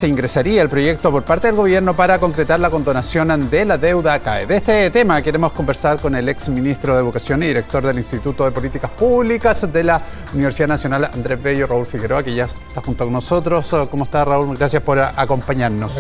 Se ingresaría el proyecto por parte del gobierno para concretar la condonación de la deuda CAE. De este tema queremos conversar con el ex ministro de Educación y director del Instituto de Políticas Públicas de la Universidad Nacional, Andrés Bello, Raúl Figueroa, que ya está junto con nosotros. ¿Cómo está, Raúl? Gracias por acompañarnos.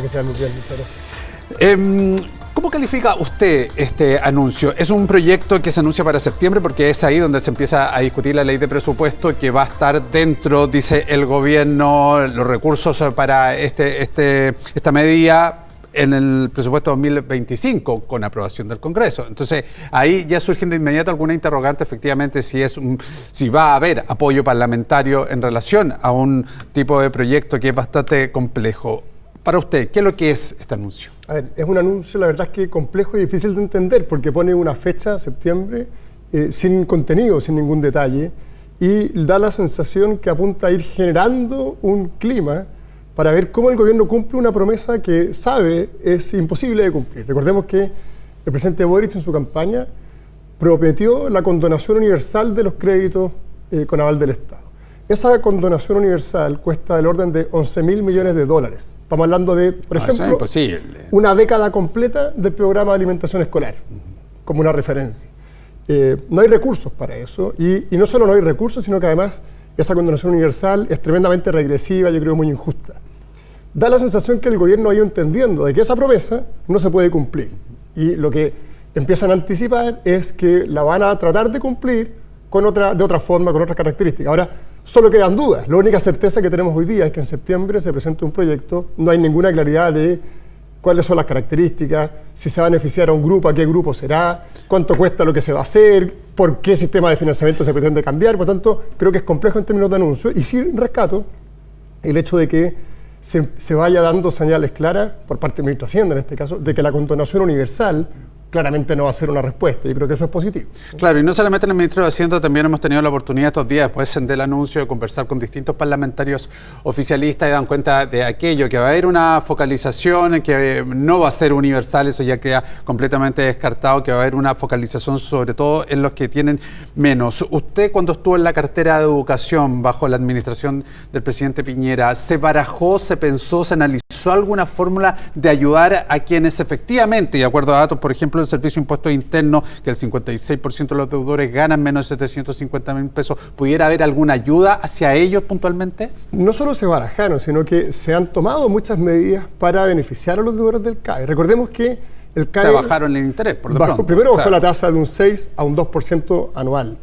¿Cómo califica usted este anuncio? Es un proyecto que se anuncia para septiembre porque es ahí donde se empieza a discutir la ley de presupuesto que va a estar dentro, dice el gobierno, los recursos para esta medida en el presupuesto 2025 con aprobación del Congreso. Entonces ahí ya surgen de inmediato alguna interrogante efectivamente si va a haber apoyo parlamentario en relación a un tipo de proyecto que es bastante complejo. Para usted, ¿qué es lo que es este anuncio? A ver, es un anuncio, la verdad es que complejo y difícil de entender porque pone una fecha, septiembre, sin contenido, sin ningún detalle, y da la sensación que apunta a ir generando un clima para ver cómo el gobierno cumple una promesa que sabe es imposible de cumplir. Recordemos que el presidente Boric en su campaña prometió la condonación universal de los créditos con aval del Estado. Esa condonación universal cuesta del orden de 11.000 millones de dólares. Estamos hablando de, por ejemplo, una década completa del programa de alimentación escolar, como una referencia. No hay recursos para eso, y no solo no hay recursos, sino que además esa condonación universal es tremendamente regresiva, yo creo muy injusta. Da la sensación que el gobierno ha ido entendiendo de que esa promesa no se puede cumplir, y lo que empiezan a anticipar es que la van a tratar de cumplir de otra forma, con otras características. Ahora, solo quedan dudas. La única certeza que tenemos hoy día es que en septiembre se presenta un proyecto, no hay ninguna claridad de cuáles son las características, si se va a beneficiar a un grupo, a qué grupo será, cuánto cuesta lo que se va a hacer, por qué sistema de financiamiento se pretende cambiar. Por tanto, creo que es complejo en términos de anuncio, y sí rescato el hecho de que se vaya dando señales claras, por parte del ministro de Hacienda en este caso, de que la condonación universal claramente no va a ser una respuesta, y creo que eso es positivo. Claro, y no solamente en el Ministerio de Hacienda, también hemos tenido la oportunidad estos días, después del anuncio, de conversar con distintos parlamentarios oficialistas y dan cuenta de aquello, que va a haber una focalización que no va a ser universal, eso ya queda completamente descartado, que va a haber una focalización sobre todo en los que tienen menos. Usted, cuando estuvo en la cartera de Educación bajo la administración del presidente Piñera, ¿se barajó, se pensó, se analizó alguna fórmula de ayudar a quienes efectivamente, y de acuerdo a datos, por ejemplo, el Servicio de Impuestos Internos, que el 56% de los deudores ganan menos de 750.000 pesos, ¿pudiera haber alguna ayuda hacia ellos puntualmente? No solo se barajaron, sino que se han tomado muchas medidas para beneficiar a los deudores del CAE. Recordemos que el CAE... Se bajaron el interés, por lo pronto. Primero bajó la tasa de un 6 a un 2% anual.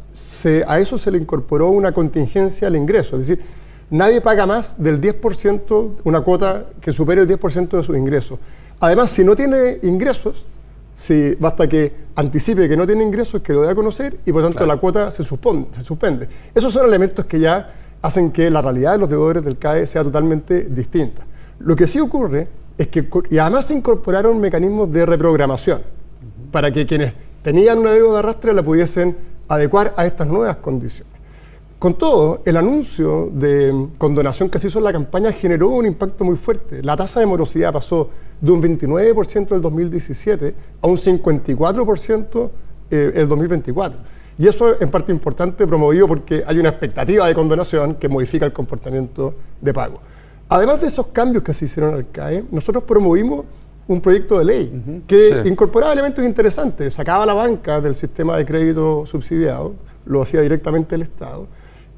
A eso se le incorporó una contingencia al ingreso, es decir, nadie paga más del 10%, una cuota que supere el 10% de sus ingresos. Además, si no tiene ingresos, basta que anticipe que no tiene ingresos, que lo dé a conocer, y por tanto la cuota se suspende. Esos son elementos que ya hacen que la realidad de los deudores del CAE sea totalmente distinta. Lo que sí ocurre es que, y además se incorporaron mecanismos de reprogramación, para que quienes tenían una deuda de arrastre la pudiesen adecuar a estas nuevas condiciones. Con todo, el anuncio de condonación que se hizo en la campaña generó un impacto muy fuerte. La tasa de morosidad pasó de un 29% del 2017 a un 54% el 2024. Y eso es en parte importante, promovido porque hay una expectativa de condonación que modifica el comportamiento de pago. Además de esos cambios que se hicieron al CAE, nosotros promovimos un proyecto de ley que incorporaba elementos interesantes, sacaba a la banca del sistema de crédito subsidiado, lo hacía directamente el Estado,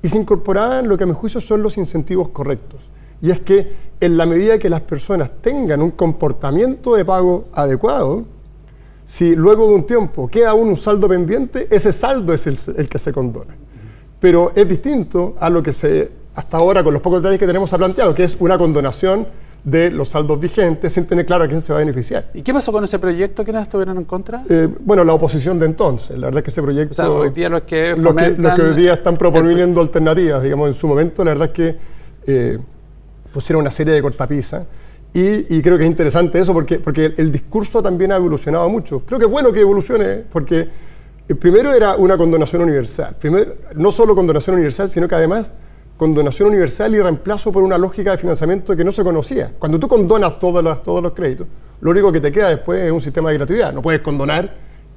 y se incorporaban lo que a mi juicio son los incentivos correctos. Y es que en la medida que las personas tengan un comportamiento de pago adecuado, si luego de un tiempo queda aún un saldo pendiente, ese saldo es el que se condona. Pero es distinto a lo que hasta ahora, con los pocos detalles que tenemos, ha planteado, que es una condonación de los saldos vigentes sin tener claro a quién se va a beneficiar. ¿Y qué pasó con ese proyecto? ¿Quiénes estuvieron en contra? Bueno, la oposición de entonces. La verdad es que ese proyecto... O sea, hoy día los que hoy día están proponiendo alternativas, digamos, en su momento, la verdad es que pusieron una serie de cortapisas y creo que es interesante eso porque el discurso también ha evolucionado mucho. Creo que es bueno que evolucione porque primero era una condonación universal. Primero, no solo condonación universal, sino que además condonación universal y reemplazo por una lógica de financiamiento que no se conocía. Cuando tú condonas todos los créditos, lo único que te queda después es un sistema de gratuidad. No puedes condonar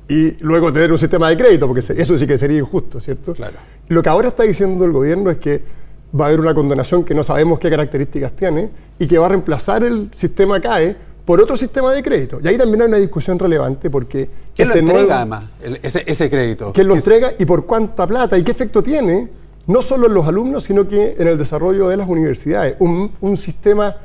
y luego tener un sistema de crédito, porque eso sí que sería injusto, ¿cierto? Claro. Lo que ahora está diciendo el gobierno es que va a haber una condonación que no sabemos qué características tiene y que va a reemplazar el sistema CAE por otro sistema de crédito. Y ahí también hay una discusión relevante porque... ¿Quién lo entrega además, ese crédito? ¿Quién lo entrega y por cuánta plata? ¿Y qué efecto tiene? No solo en los alumnos, sino que en el desarrollo de las universidades. Un sistema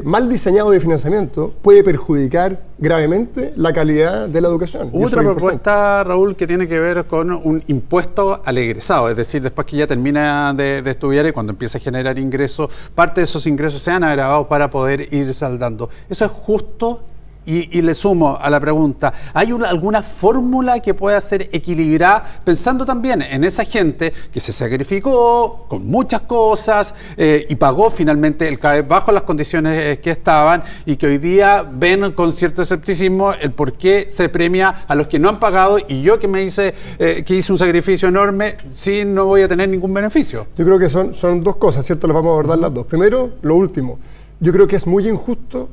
mal diseñado de financiamiento puede perjudicar gravemente la calidad de la educación. Otra propuesta, Raúl, que tiene que ver con un impuesto al egresado, es decir, después que ya termina de estudiar y cuando empieza a generar ingresos, parte de esos ingresos sean agravados para poder ir saldando. ¿Eso es justo? Y le sumo a la pregunta, ¿hay alguna fórmula que pueda ser equilibrada pensando también en esa gente que se sacrificó con muchas cosas y pagó finalmente el CAE bajo las condiciones que estaban y que hoy día ven con cierto escepticismo el por qué se premia a los que no han pagado y yo que hice un sacrificio enorme, sí no voy a tener ningún beneficio? Yo creo que son dos cosas, ¿cierto? Las vamos a abordar las dos. Primero, lo último. Yo creo que es muy injusto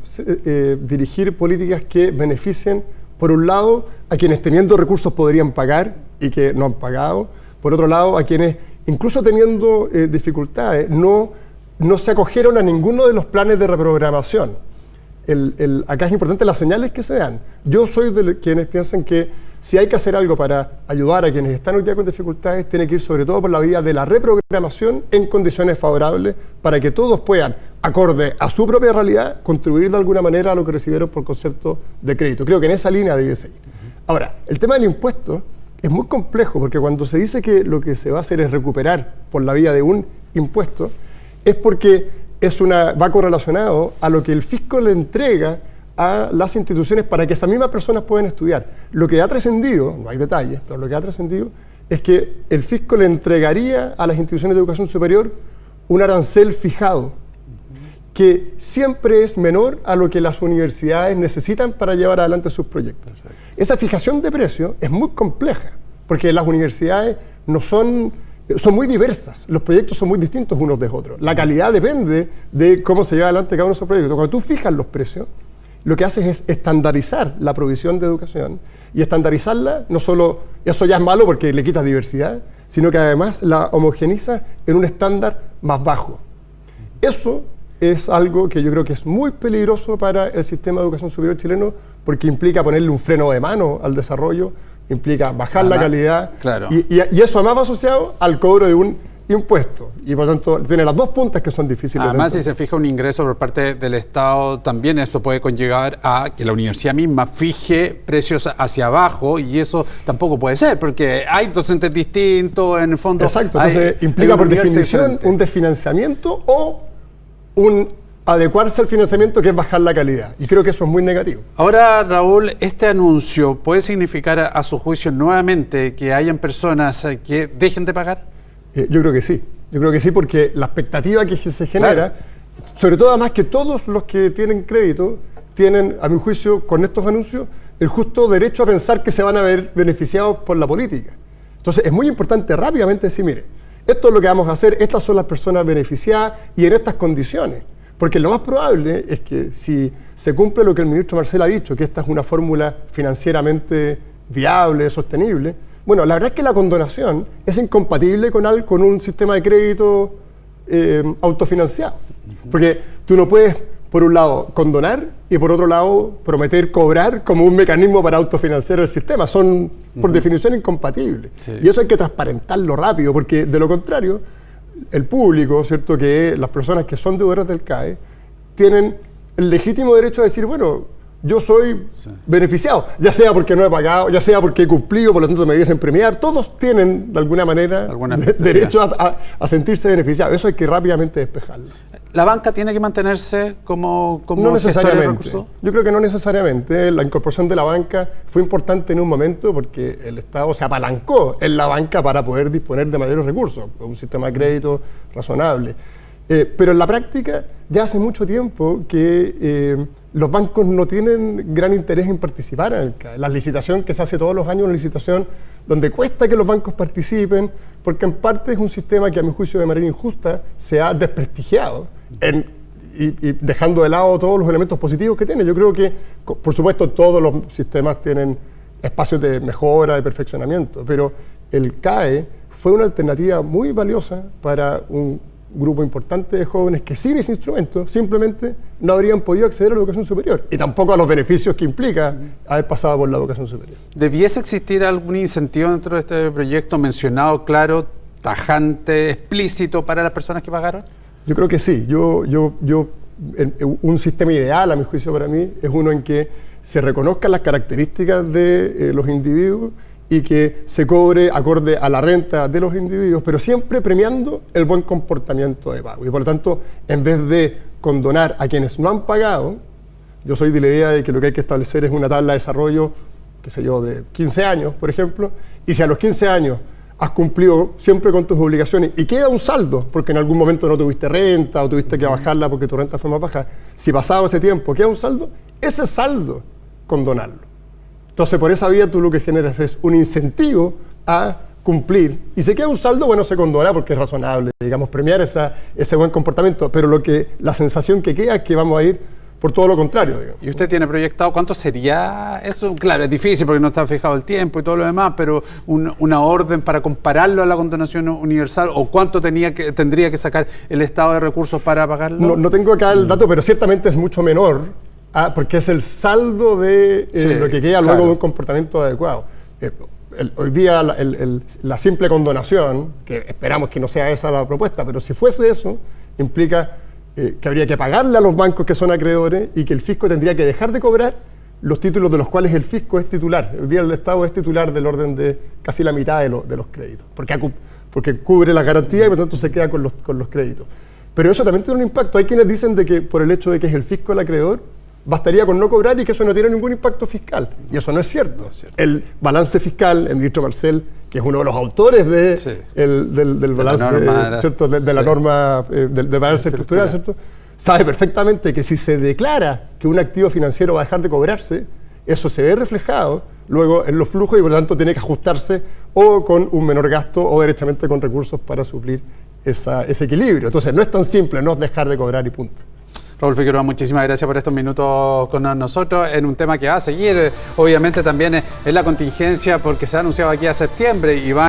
dirigir políticas que beneficien, por un lado, a quienes teniendo recursos podrían pagar y que no han pagado, por otro lado, a quienes, incluso teniendo dificultades, no se acogieron a ninguno de los planes de reprogramación. Acá es importante las señales que se dan. Yo soy de quienes piensan que si hay que hacer algo para ayudar a quienes están hoy día con dificultades, tiene que ir sobre todo por la vía de la reprogramación en condiciones favorables para que todos puedan, acorde a su propia realidad, contribuir de alguna manera a lo que recibieron por concepto de crédito. Creo que en esa línea debe seguir. Ahora, el tema del impuesto es muy complejo porque cuando se dice que lo que se va a hacer es recuperar por la vía de un impuesto, es porque va correlacionado a lo que el fisco le entrega a las instituciones para que esas mismas personas puedan estudiar. Lo que ha trascendido, no hay detalles, pero lo que ha trascendido es que el fisco le entregaría a las instituciones de educación superior un arancel fijado, que siempre es menor a lo que las universidades necesitan para llevar adelante sus proyectos. Esa fijación de precio es muy compleja, porque las universidades son muy diversas, los proyectos son muy distintos unos de otros. La calidad depende de cómo se lleva adelante cada uno de esos proyectos. Cuando tú fijas los precios, lo que haces es estandarizar la provisión de educación y estandarizarla, no solo, eso ya es malo porque le quitas diversidad, sino que además la homogeniza en un estándar más bajo. Eso es algo que yo creo que es muy peligroso para el sistema de educación superior chileno porque implica ponerle un freno de mano al desarrollo, implica bajar la calidad, claro. y eso además va asociado al cobro de un impuesto y por lo tanto tiene las dos puntas que son difíciles. Además, si se fija un ingreso por parte del Estado, también eso puede conllevar a que la universidad misma fije precios hacia abajo y eso tampoco puede ser porque hay docentes distintos, en el fondo. Exacto, entonces implica por definición un desfinanciamiento o un adecuarse al financiamiento, que es bajar la calidad. Y creo que eso es muy negativo. Ahora, Raúl, este anuncio puede significar a su juicio nuevamente que hayan personas que dejen de pagar. Yo creo que sí. Yo creo que sí porque la expectativa que se genera, sobre todo además que todos los que tienen crédito tienen, a mi juicio, con estos anuncios, el justo derecho a pensar que se van a ver beneficiados por la política. Entonces es muy importante rápidamente decir, mire, esto es lo que vamos a hacer, estas son las personas beneficiadas y en estas condiciones. Porque lo más probable es que si se cumple lo que el ministro Marcel ha dicho, que esta es una fórmula financieramente viable, sostenible, bueno, la verdad es que la condonación es incompatible con un sistema de crédito autofinanciado. Porque tú no puedes, por un lado, condonar y por otro lado, prometer cobrar como un mecanismo para autofinanciar el sistema. Son, por definición, incompatibles. Sí. Y eso hay que transparentarlo rápido, porque de lo contrario, el público, ¿cierto?, que las personas que son deudores del CAE, tienen el legítimo derecho a decir, bueno, yo soy beneficiado, ya sea porque no he pagado, ya sea porque he cumplido, por lo tanto me debiesen premiar. Todos tienen, de alguna manera, derecho a sentirse beneficiados. Eso hay que rápidamente despejarlo. ¿La banca tiene que mantenerse como no necesariamente. Yo creo que no necesariamente. La incorporación de la banca fue importante en un momento porque el Estado se apalancó en la banca para poder disponer de mayores recursos, un sistema de crédito razonable. Pero en la práctica ya hace mucho tiempo que los bancos no tienen gran interés en participar en el CAE. La licitación que se hace todos los años es una licitación donde cuesta que los bancos participen, porque en parte es un sistema que a mi juicio de manera injusta se ha desprestigiado y dejando de lado todos los elementos positivos que tiene. Yo creo que, por supuesto, todos los sistemas tienen espacios de mejora, de perfeccionamiento, pero el CAE fue una alternativa muy valiosa para un grupo importante de jóvenes que sin ese instrumento simplemente no habrían podido acceder a la educación superior y tampoco a los beneficios que implica haber pasado por la educación superior. ¿Debiese existir algún incentivo dentro de este proyecto mencionado, claro, tajante, explícito para las personas que pagaron? Yo creo que sí. Un sistema ideal, a mi juicio, para mí, es uno en que se reconozcan las características de los individuos y que se cobre acorde a la renta de los individuos, pero siempre premiando el buen comportamiento de pago. Y por lo tanto, en vez de condonar a quienes no han pagado, yo soy de la idea de que lo que hay que establecer es una tabla de desarrollo, qué sé yo, de 15 años, por ejemplo, y si a los 15 años has cumplido siempre con tus obligaciones y queda un saldo, porque en algún momento no tuviste renta o tuviste que bajarla porque tu renta fue más baja, si pasado ese tiempo queda un saldo, ese saldo condonarlo. Entonces, por esa vía tú lo que generas es un incentivo a cumplir. Y si queda un saldo, bueno, se condona porque es razonable, digamos, premiar ese buen comportamiento. Pero la sensación que queda es que vamos a ir por todo lo contrario, digamos. ¿Y usted tiene proyectado cuánto sería eso? Claro, es difícil porque no está fijado el tiempo y todo lo demás, pero una orden para compararlo a la condonación universal, o cuánto tendría que sacar el Estado de recursos para pagarlo. No tengo acá el dato, pero ciertamente es mucho menor. Porque es el saldo de lo que queda luego de un comportamiento adecuado. Hoy día la simple condonación, que esperamos que no sea esa la propuesta, pero si fuese eso, implica que habría que pagarle a los bancos que son acreedores y que el fisco tendría que dejar de cobrar los títulos de los cuales el fisco es titular. Hoy día el Estado es titular del orden de casi la mitad de los créditos, porque cubre la garantía y por lo tanto se queda con los créditos. Pero eso también tiene un impacto. Hay quienes dicen de que por el hecho de que es el fisco el acreedor, bastaría con no cobrar y que eso no tiene ningún impacto fiscal. Y eso no es cierto. El balance fiscal, el ministro Marcel, que es uno de los autores del balance, ¿cierto? De la norma del balance estructural, ¿cierto? Sabe perfectamente que si se declara que un activo financiero va a dejar de cobrarse, eso se ve reflejado luego en los flujos y por lo tanto tiene que ajustarse o con un menor gasto o derechamente con recursos para suplir ese equilibrio. Entonces no es tan simple, no es dejar de cobrar y punto. Raúl Figueroa, muchísimas gracias por estos minutos con nosotros en un tema que va a seguir, obviamente también es la contingencia porque se ha anunciado aquí a septiembre y va